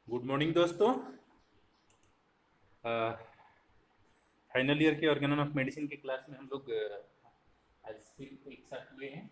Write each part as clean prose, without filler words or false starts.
Good morning दोस्तों। Final year के ऑर्गेनम of medicine के क्लास में हम लोग आज फिर एक साथ हुए हैं।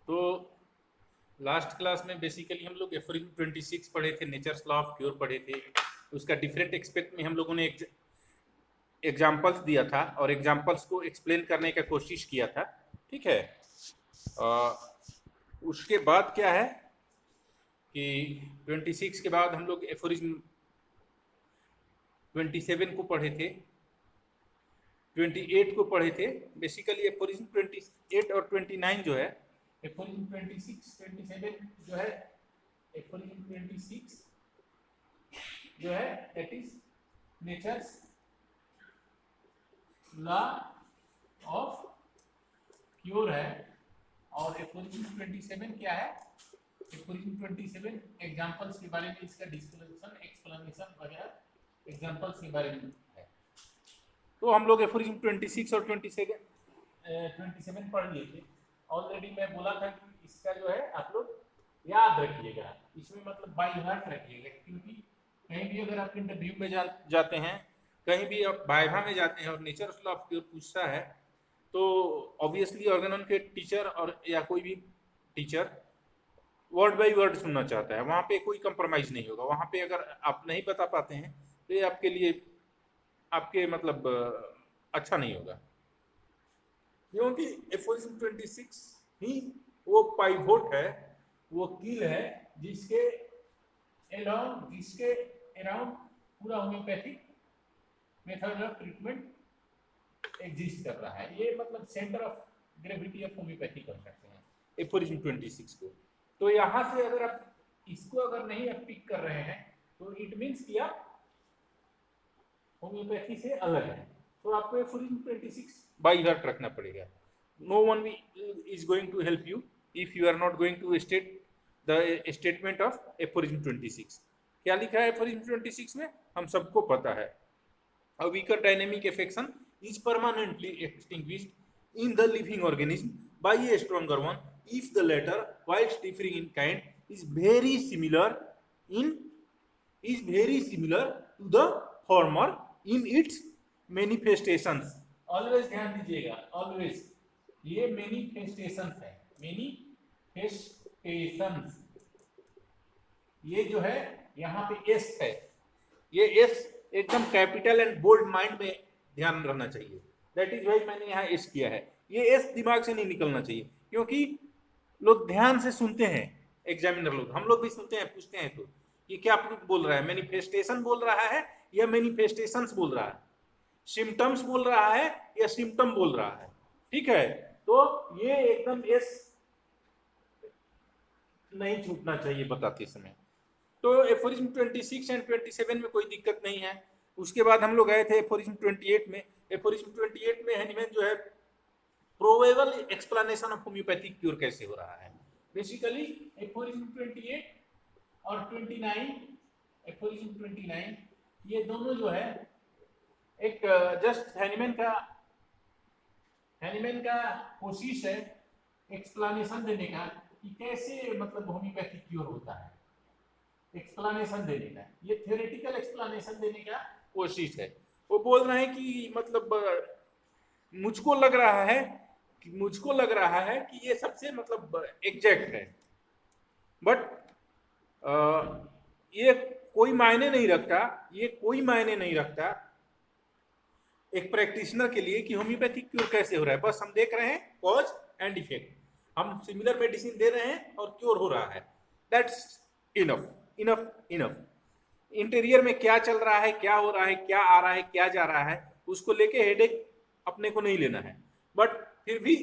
तो लास्ट क्लास में बेसिकली हम लोग एफोरिज्म 26 पढ़े थे, नेचर्स लॉ ऑफ क्योर पढ़े थे। उसका डिफरेंट एक्सपेक्ट में हम लोगों ने एग्जाम्पल्स दिया था और एग्जाम्पल्स को एक्सप्लेन करने का कोशिश किया था। ठीक है। उसके बाद क्या है कि 26 के बाद हम लोग एफोरिज्म 27 को पढ़े थे, 28 को पढ़े थे। बेसिकली एफोरिज्म 28 और 29 जो है, एफोरिज्म 26 27 जो है, एफोरिज्म 26 जो है that is nature's law of cure है, और एफोरिज्म 27 क्या है? एफोरिज्म 27 एग्जांपल्स के बारे में, इसका डिस्क्रिप्शन एक्सप्लेनेशन वगैरह एग्जांपल्स के बारे में है। तो हम लोग एफोरिज्म 26 और 27 पढ़ लिए थे ऑलरेडी। मैं बोला था कि इसका जो है आप लोग याद रखिएगा, इसमें मतलब बाय हार्ट रखिएगा, क्योंकि कहीं भी अगर आप इंटरव्यू में जाते हैं, कहीं भी आप वाइवा में जाते हैं और नेचर्स लॉ ऑफ क्योर पूछता है, तो ऑब्वियसली ऑर्गेनॉन के टीचर और या कोई भी टीचर वर्ड बाय वर्ड सुनना चाहता है। वहाँ पे कोई कंप्रोमाइज नहीं होगा। वहाँ पे अगर आप नहीं बता पाते हैं तो ये आपके लिए आपके मतलब अच्छा नहीं होगा, क्योंकि एफोरिज्म 26 ही वो पाइवोट है, वो कील है जिसके अराउंड पूरा homeopathic method of treatment exist कर रहा है। ये मतलब centre of gravity of homeopathy कर सकते हैं एफोरिज्म 26 को। तो यहाँ से अगर आप इसको अगर नहीं आप पिक कर रहे हैं तो इट मीन्स कि आप होम्योपैथी से अलग है। तो आपको एफोरिज्म 26 बाय हार्ट रखना पड़ेगा। No one is going to help you if you are not going to state the statement of aphorism 26। क्या लिखा है एफोरिज्म 26 में? हम सबको पता है, a weaker dynamic affection is permanently extinguished in the living organism by a stronger one if the latter, whilst differing in kind, is very similar to the former in its manifestations. Always ध्यान दीजिएगा, always ये manifestations है, manifestations. ये जो है यहाँ पे S है, ये एस एकदम कैपिटल एंड बोल्ड माइंड में ध्यान रहना चाहिए। दैट इज वाई मैंने यहाँ एस किया है। ये एस दिमाग से नहीं निकलना चाहिए, क्योंकि लोग ध्यान से सुनते हैं, एग्जामिनर लोग, हम लोग भी सुनते हैं, पूछते हैं तो ये क्या बोल रहा है, मैनिफेस्टेशन बोल रहा है या मैनिफेस्टेशंस बोल रहा है, सिम्टम्स बोल रहा है या सिम्टम बोल रहा है। ठीक है, तो ये एकदम एस नहीं छूटना चाहिए बताते समय। तो एफोरिज्म 26 एंड 27 में कोई दिक्कत नहीं है। उसके बाद हम लोग गए थे एफोरिज्म 28 में। एफोरिज्म 28 में हैनीमैन जो है probable explanation of homeopathic cure कैसे हो रहा है। बेसिकली एफोरिज्म 28 और 29, एफोरिज्म 29 ये दोनों जो है एक जस्ट हैनीमैन का कोशिश है एक्सप्लेनेशन देने का कि कैसे मतलब होम्योपैथिक क्योर होता है, एक्सप्लेनेशन देने का, ये थ्योरेटिकल एक्सप्लेनेशन देने का कोशिश है। वो बोल रहे हैं कि मतलब मुझको लग रहा है कि ये सबसे मतलब एग्जैक्ट है, बट ये कोई मायने नहीं रखता एक प्रैक्टिशनर के लिए कि होम्योपैथिक क्योर कैसे हो रहा है। बस हम देख रहे हैं कॉज एंड इफेक्ट, हम सिमिलर मेडिसिन दे रहे हैं और क्योर हो रहा है। That's enough. इंटीरियर में क्या चल रहा है, क्या हो रहा है, क्या आ रहा है, क्या जा रहा है, उसको लेके हेडेक अपने को नहीं लेना है। बट फिर भी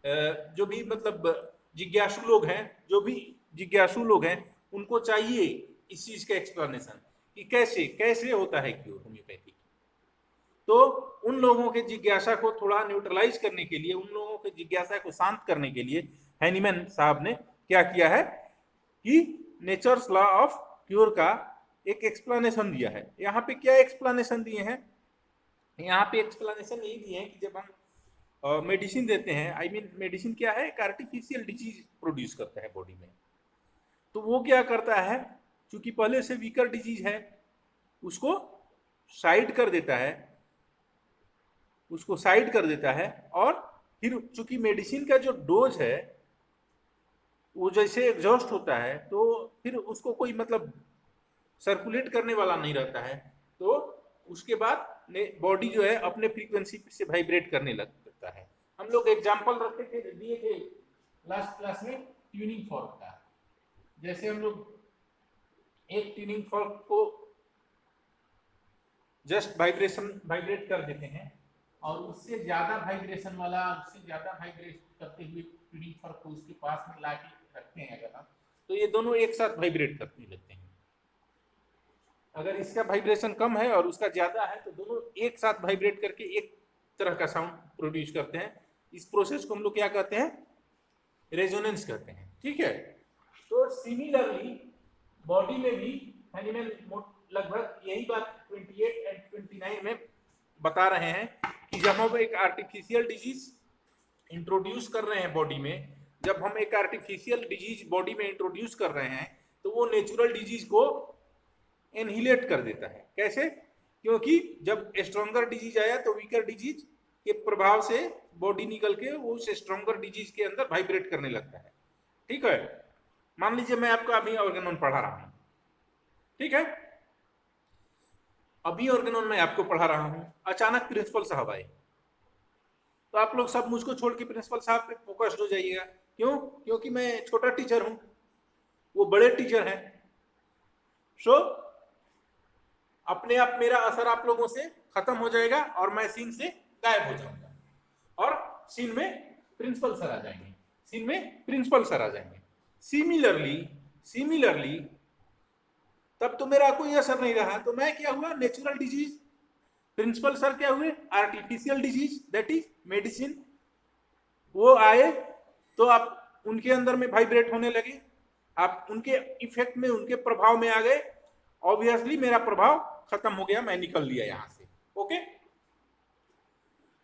जो भी मतलब जिज्ञासु लोग हैं उनको चाहिए इस चीज का एक्सप्लेनेशन कि कैसे कैसे होता है क्योर होम्योपैथी। तो उन लोगों के जिज्ञासा को थोड़ा न्यूट्रलाइज करने के लिए, उन लोगों के जिज्ञासा को शांत करने के लिए हैनीमैन साहब ने क्या किया है कि नेचर्स लॉ ऑफ क्योर का एक एक्सप्लेनेशन दिया है। यहाँ पे क्या एक्सप्लेनेशन दिए हैं, यहाँ पे एक्सप्लेनेशन यही दिए हैं कि जब हम मेडिसिन देते हैं, आई मीन मेडिसिन क्या है, एक आर्टिफिशियल डिजीज प्रोड्यूस करता है बॉडी में। तो वो क्या करता है, चूंकि पहले से वीकर डिजीज है उसको साइड कर देता है, उसको साइड कर देता है। और फिर चूंकि मेडिसिन का जो डोज है वो जैसे एग्जॉस्ट होता है तो फिर उसको कोई मतलब सर्कुलेट करने वाला नहीं रहता है, तो उसके बाद बॉडी जो है अपने फ्रीक्वेंसी से वाइब्रेट करने लगता है। हम लोग एग्जांपल रखते थे, दिए थे लास्ट क्लास में ट्यूनिंग फॉर्क का। जैसे हम लोग एक ट्यूनिंग फॉर्क को जस्ट वाइब्रेट कर देते हैं और उससे ज्यादा वाइब्रेशन वाला, उससे ज्यादा वाइब्रेट करते हुए ट्यूनिंग फॉर्क को उसके पास में ला के रखते हैं अगर हम, तो ये दोनों एक साथ वाइब्रेट करने लगते हैं। अगर इसका वाइब्रेशन कम है और उसका ज्यादा है तो दोनों एक साथ वाइब्रेट करके एक तरह का साउंड प्रोड्यूस करते हैं। इस प्रोसेस को हम लोग क्या कहते हैं, रेजोनेंस कहते हैं। ठीक है, तो सिमिलरली बॉडी में भी हैनीमैन लगभग यही बात 28 एंड 29 में बता रहे हैं कि जब हम एक आर्टिफिशियल डिजीज इंट्रोड्यूस कर रहे हैं बॉडी में, जब हम एक आर्टिफिशियल डिजीज बॉडी में इंट्रोड्यूस कर रहे हैं तो वो नेचुरल डिजीज को एनहिलेट कर देता है। कैसे? क्योंकि जब स्ट्रॉन्गर डिजीज आया तो वीकर डिजीज के प्रभाव से बॉडी निकल के वो उस स्ट्रॉन्गर डिजीज के अंदर वाइब्रेट करने लगता है। ठीक है, मान लीजिए मैं आपको अभी ऑर्गेनोन पढ़ा रहा हूं, ठीक है, अभी ऑर्गेनोन में आपको पढ़ा रहा हूं, अचानक प्रिंसिपल साहब आए तो आप लोग सब मुझको छोड़ के प्रिंसिपल साहब पे फोकस्ड हो जाइएगा। क्यों? क्योंकि मैं छोटा टीचर हूं, वो बड़े टीचर हैं। सो अपने आप मेरा असर आप लोगों से खत्म हो जाएगा और मैं सीन से गायब हो जाऊंगा और सीन में प्रिंसिपल सर आ जाएंगे, सीन में प्रिंसिपल सर आ जाएंगे। सिमिलरली तब तो मेरा कोई असर नहीं रहा, तो मैं क्या हुआ, नेचुरल डिजीज, प्रिंसिपल सर क्या हुए, artificial disease that is medicine. वो आए तो आप उनके अंदर में वाइब्रेट होने लगे, आप उनके इफेक्ट में, उनके प्रभाव में आ गए। ऑब्वियसली मेरा प्रभाव खत्म हो गया, मैं निकल लिया यहां से। ओके,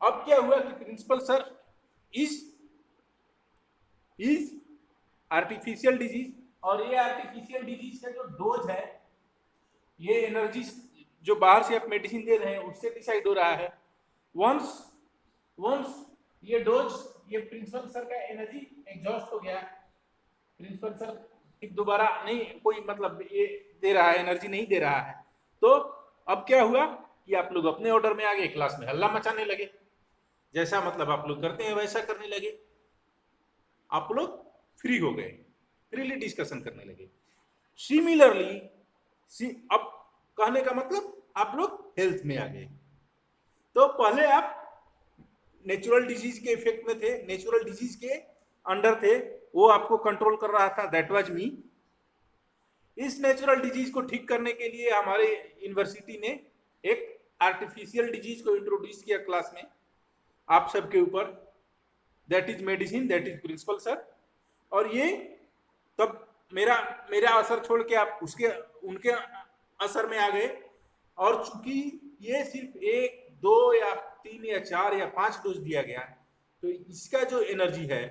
अब क्या हुआ कि principal sir is artificial disease, और ये आर्टिफिशियल डिजीज का जो डोज है, ये एनर्जी जो बाहर से आप मेडिसिन दे रहे हैं उससे डिसाइड हो रहा है। वंस ये डोज, ये प्रिंसिपल सर का एनर्जी एग्जॉस्ट हो गया, प्रिंसिपल सर एक दोबारा नहीं कोई मतलब ये दे रहा है, एनर्जी नहीं दे रहा है, तो अब क्या हुआ कि आप लोग अपने ऑर्डर में आ गए, क्लास में हल्ला मचाने लगे, जैसा मतलब आप लोग करते हैं वैसा करने लगे, आप लोग फ्री हो गए, फ्रीली डिस्कशन करने लगे। सिमिलरली अब कहने का मतलब आप लोग हेल्थ में आ गए। तो पहले आप नेचुरल डिजीज के इफेक्ट में थे, नेचुरल डिजीज के अंडर थे, वो आपको कंट्रोल कर रहा था, दैट वाज मी। इस नेचुरल डिजीज को ठीक करने के लिए हमारे यूनिवर्सिटी ने एक आर्टिफिशियल डिजीज को इंट्रोड्यूस किया क्लास में आप सबके ऊपर, that is medicine, that is principal sir. और ये तब मेरा असर छोड़ के आप उनके असर में आ गए, और चूंकि ये सिर्फ 1, 2 या 3 या 4 या 5 डोज दिया गया, तो इसका जो एनर्जी है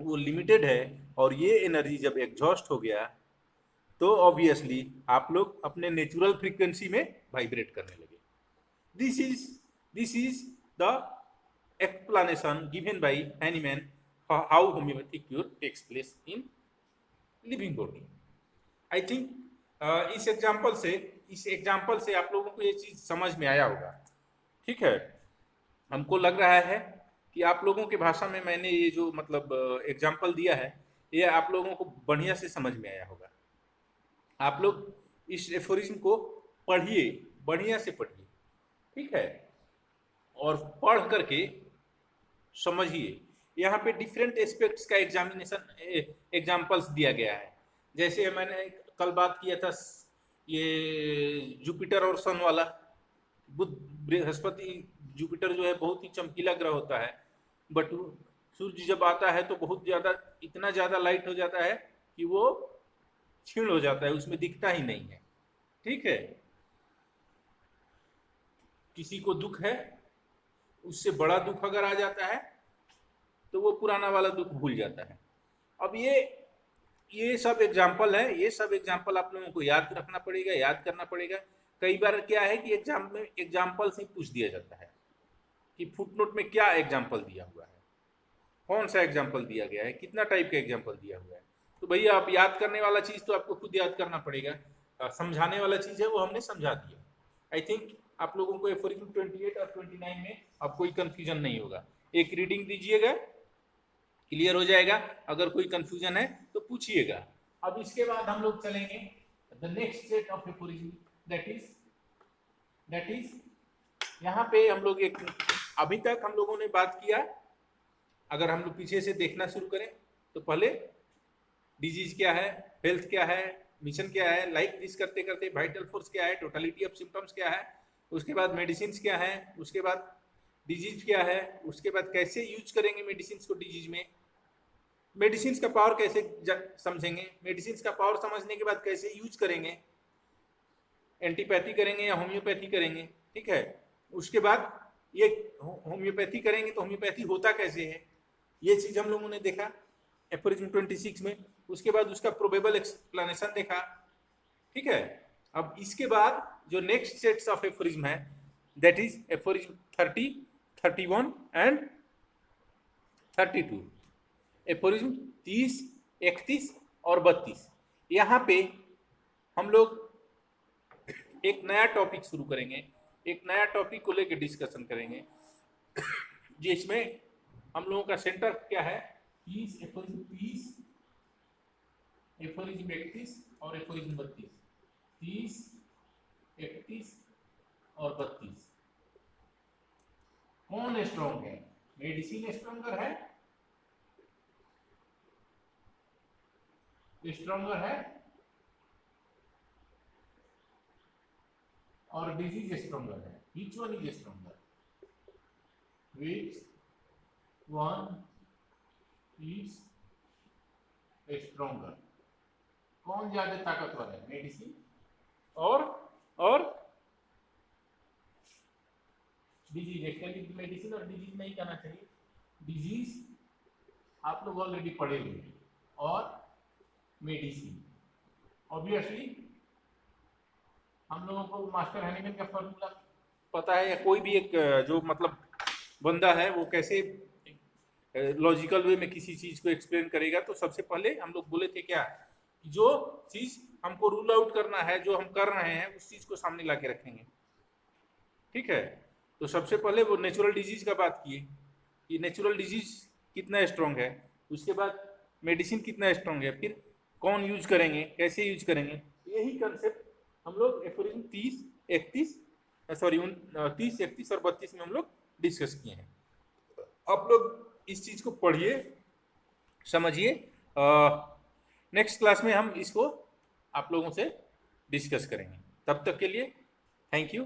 वो लिमिटेड है, और ये एनर्जी जब एग्जॉस्ट हो गया तो ऑब्वियसली आप लोग अपने नेचुरल फ्रीक्वेंसी में वाइब्रेट करने लगे। This is the explanation given by Hahnemann for how homeopathic cure takes place in living body. I think इस एग्जाम्पल से आप लोगों को ये चीज समझ में आया होगा। ठीक है, हमको लग रहा है कि आप लोगों के भाषा में मैंने ये जो मतलब एग्जाम्पल दिया है ये आप लोगों को बढ़िया से समझ में आया होगा। आप लोग इस एफोरिज्म को पढ़िए, बढ़िया से पढ़िए, ठीक है, और पढ़ करके समझिए। यहाँ पे डिफरेंट एस्पेक्ट्स का एग्जाम्पल्स दिया गया है। जैसे मैंने कल बात किया था ये जुपिटर और सन वाला, बुध बृहस्पति जुपिटर जो है बहुत ही चमकीला ग्रह होता है, बट सूर्य जब आता है तो बहुत ज़्यादा, इतना ज़्यादा लाइट हो जाता है कि वो क्षीण हो जाता है, उसमें दिखता ही नहीं है। ठीक है, किसी को दुख है, उससे बड़ा दुख अगर आ जाता है तो वो पुराना वाला दुख भूल जाता है। अब ये सब एग्जाम्पल है, ये सब एग्जाम्पल आप लोगों को याद रखना पड़ेगा, याद करना पड़ेगा। कई बार क्या है कि एग्जाम में एग्जाम्पल से पूछ दिया जाता है कि फुटनोट में क्या एग्जाम्पल दिया हुआ है, कौन सा एग्जाम्पल दिया गया है, कितना टाइप का एग्जाम्पल दिया हुआ है। तो भैया आप याद करने वाला चीज़ तो आपको खुद याद करना पड़ेगा, समझाने वाला चीज़ है वो हमने समझा दिया। आई थिंक आप लोगों को एफोरिज्म 28 और 29 में अब कोई कंफ्यूजन नहीं होगा। एक रीडिंग दीजिएगा, क्लियर हो जाएगा। अगर कोई कंफ्यूजन है तो पूछिएगा। अब इसके बाद हम लोग चलेंगे the next set of aphorism, that is यहाँ पे हम लोग एक, अभी तक हम लोगों ने बात किया, अगर हम लोग पीछे से देखना शुरू करें तो पहले डिजीज क्या है, हेल्थ क्या है, मिशन क्या है, लाइक दिस करते करते वाइटल फोर्स क्या है, टोटलिटी ऑफ सिम्टम्स क्या है, उसके बाद मेडिसिन क्या है, उसके बाद डिजीज क्या है, उसके बाद कैसे यूज करेंगे मेडिसिन को डिजीज में, मेडिसिन का पावर कैसे समझेंगे, मेडिसिन का पावर समझने के बाद कैसे यूज करेंगे, एंटीपैथी करेंगे या होम्योपैथी करेंगे। ठीक है, उसके बाद ये होम्योपैथी करेंगे तो होम्योपैथी होता कैसे है, ये चीज हम लोगों ने देखा एफोरिज्म 26 में। उसके बाद उसका प्रोबेबल एक्सप्लेनेशन देखा। ठीक है, अब इसके बाद जो नेक्स्ट सेट्स ऑफ एफोरिज्म है that is aphorism 30, 31 and 32। Aphorism 30, 31 और 32, यहाँ पे हम लोग एक नया टॉपिक शुरू करेंगे, एक नया टॉपिक को लेकर डिस्कशन करेंगे, जिसमें हम लोगों का सेंटर क्या है, 30, एफोरिज्म 30, एफोरिज्म 31 और एफोरिज्म 32। 30, 31 और 32 कौन स्ट्रॉन्ग है? मेडिसिन स्ट्रॉन्गर है, स्ट्रॉन्गर है, और डिजीज स्ट्रॉन्गर है। Which one is stronger? Which one is stronger? कौन ज्यादा ताकतवर है, मेडिसिन और डिजीज? एक्चुअली मेडिसिन और डिजीज नहीं कहना चाहिए, डिजीज आप लोग ऑलरेडी पढ़े हुए हैं, और मेडिसिन ऑब्वियसली हम लोगों को मास्टर हैनिमैन का फॉर्मूला पता है, या कोई भी एक जो मतलब बंदा है वो कैसे लॉजिकल वे में किसी चीज को एक्सप्लेन करेगा। तो सबसे पहले हम लोग बोले थे क्या, जो चीज हमको रूल आउट करना है, जो हम कर रहे हैं उस चीज को सामने ला के रखेंगे। ठीक है, तो सबसे पहले वो नेचुरल डिजीज का बात किए कि नेचुरल डिजीज कितना स्ट्रॉन्ग है, उसके बाद मेडिसिन कितना स्ट्रॉन्ग है, फिर कौन यूज करेंगे, कैसे यूज करेंगे। यही कंसेप्ट हम लोग एफोरिज्म 30, 31 और 32 में हम लोग डिस्कस किए हैं। आप लोग इस चीज को पढ़िए, समझिए। नेक्स्ट क्लास में हम इसको आप लोगों से डिस्कस करेंगे। तब तक के लिए थैंक यू।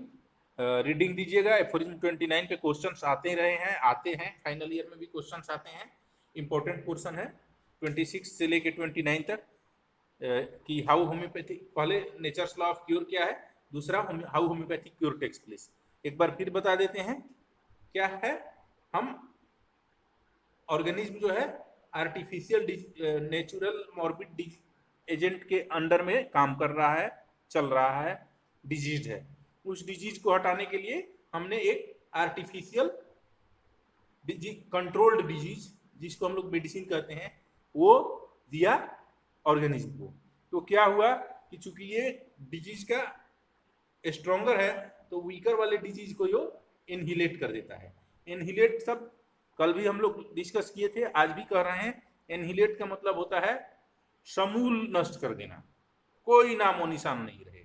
रीडिंग दीजिएगा। एफोरिज्म 29 पे क्वेश्चंस आते हैं, फाइनल ईयर में भी क्वेश्चंस आते हैं। इंपॉर्टेंट पोर्शन है 26 से लेके 29 तक, कि हाउ होम्योपैथी, पहले नेचर्स लॉ ऑफ क्योर क्या है, दूसरा how homoeopathic cure takes place. एक बार फिर बता देते हैं क्या है, हम ऑर्गेनिज्म जो है आर्टिफिशियल नेचुरल मॉर्बिड एजेंट के अंडर में काम कर रहा है, चल रहा है, डिजीज है। उस डिजीज को हटाने के लिए हमने एक आर्टिफिशियल कंट्रोल्ड डिजीज, जिसको हम लोग मेडिसिन कहते हैं, वो दिया ऑर्गेनिज्म को। तो क्या हुआ कि चूंकि ये डिजीज का स्ट्रॉन्गर है तो वीकर वाले डिजीज को यो इनहिलेट कर देता है। इनहिलेट सब कल भी हम लोग डिस्कस किए थे, आज भी कह रहे हैं। इनहिलेट का मतलब होता है समूल नष्ट कर देना, कोई नामो निशान नहीं रहे।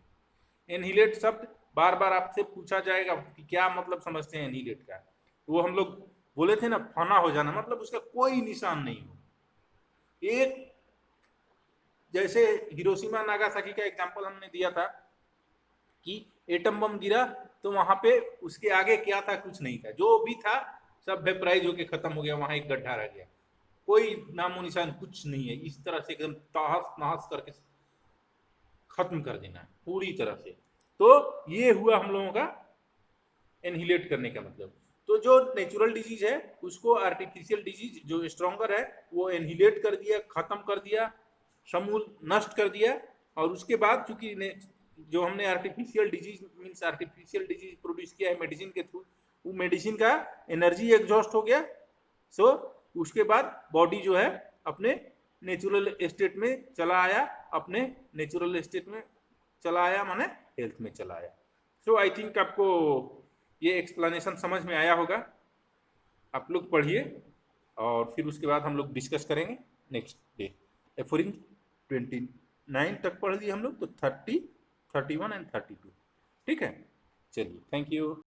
इनहिलेट शब्द बार बार आपसे पूछा जाएगा कि क्या मतलब समझते हैं इनहिलेट का, वो हम लोग बोले थे ना, फना हो जाना, मतलब उसका कोई निशान नहीं हो। एक जैसे हिरोशिमा नागासाकी का एग्जांपल हमने दिया था कि एटम बम गिरा तो वहां पे उसके आगे क्या था, कुछ नहीं था, जो भी था सब वेपराइज होके खत्म हो गया, वहां एक गड्ढा रह गया, कोई नामो निशान कुछ नहीं है। इस तरह से एकदम तहस नहस करके खत्म कर देना पूरी तरह से। तो ये हुआ हम लोगों का एनहिलेट करने का मतलब। तो जो नेचुरल डिजीज है उसको आर्टिफिशियल डिजीज जो स्ट्रॉन्गर है वो एनहिलेट कर दिया, खत्म कर दिया, समूल नष्ट कर दिया। और उसके बाद चूंकि जो हमने artificial disease means artificial disease produce किया है मेडिसिन के थ्रू, वो मेडिसिन का एनर्जी एग्जॉस्ट हो गया। सो उसके बाद बॉडी जो है अपने नेचुरल स्टेट में चला आया, अपने नेचुरल स्टेट में चला आया माने हेल्थ में चला आया। सो आई थिंक आपको ये एक्सप्लेनेशन समझ में आया होगा। आप लोग पढ़िए और फिर उसके बाद हम लोग डिस्कस करेंगे नेक्स्ट डे। एफोरिन 29 तक पढ़ लिए हम लोग, तो 30, 31 एंड 32। ठीक है, चलिए, थैंक यू।